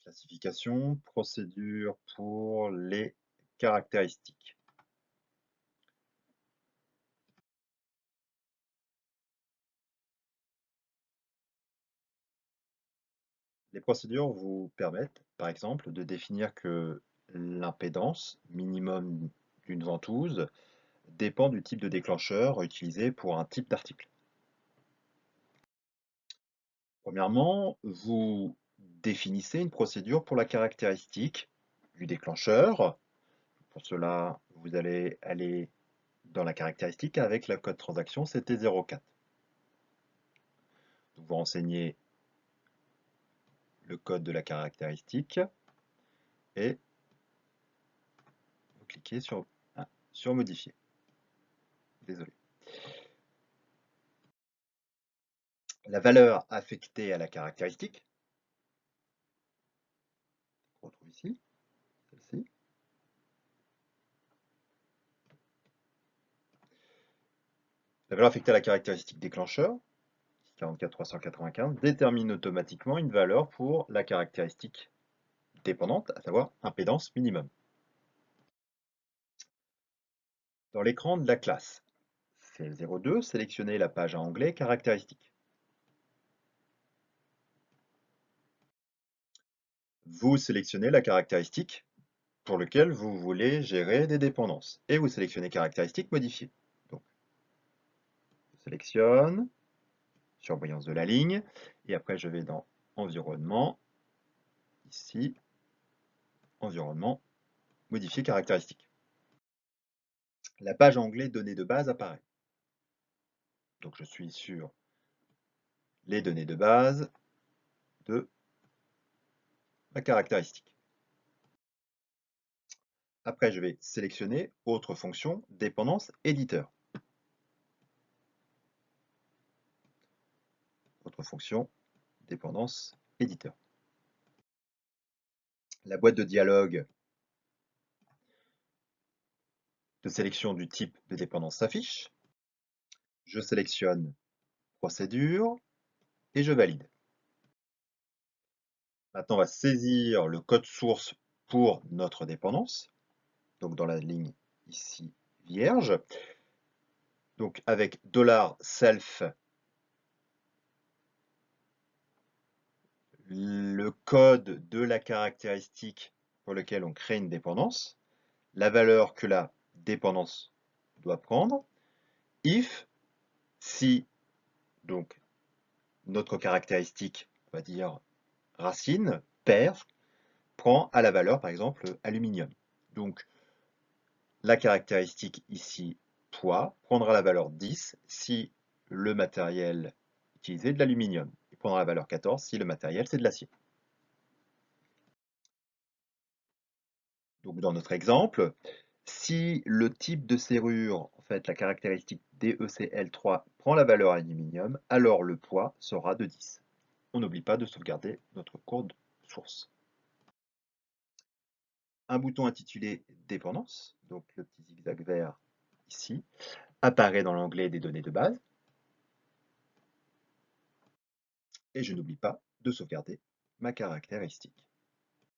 Classification, procédure pour les caractéristiques. Les procédures vous permettent, par exemple, de définir que l'impédance minimum d'une ventouse dépend du type de déclencheur utilisé pour un type d'article. Premièrement, vous définissez une procédure pour la caractéristique du déclencheur. Pour cela, vous allez aller dans la caractéristique avec le code transaction CT04. Vous renseignez le code de la caractéristique et vous cliquez sur modifier. Désolé. La valeur affectée à la caractéristique, on retrouve ici, celle-ci. La valeur affectée à la caractéristique déclencheur, 44395, détermine automatiquement une valeur pour la caractéristique dépendante, à savoir impédance minimum. Dans l'écran de la classe CL02, sélectionnez la page en anglais caractéristique. Vous sélectionnez la caractéristique pour laquelle vous voulez gérer des dépendances et vous sélectionnez caractéristique modifiée. Donc, je sélectionne, surbrillance de la ligne, et après je vais dans environnement, ici, environnement, modifier caractéristique. La page anglais données de base apparaît. Donc je suis sur les données de base de la caractéristique. Après, je vais sélectionner autre fonction, dépendance éditeur. Autre fonction, dépendance éditeur. La boîte de dialogue de sélection du type de dépendance s'affiche. Je sélectionne procédure et je valide. Maintenant, on va saisir le code source pour notre dépendance. Donc dans la ligne ici vierge. Donc avec $self, le code de la caractéristique pour lequel on crée une dépendance, la valeur que la dépendance doit prendre, if, si donc notre caractéristique, on va dire racine, pair, prend à la valeur par exemple aluminium. Donc la caractéristique ici, poids, prendra la valeur 10 si le matériel utilisé est de l'aluminium. Il prendra la valeur 14 si le matériel c'est de l'acier. Donc dans notre exemple, si le type de serrure, en fait la caractéristique DECL3 prend la valeur aluminium, alors le poids sera de 10. On n'oublie pas de sauvegarder notre code source. Un bouton intitulé Dépendance, donc le petit zigzag vert ici, apparaît dans l'onglet des données de base. Et je n'oublie pas de sauvegarder ma caractéristique.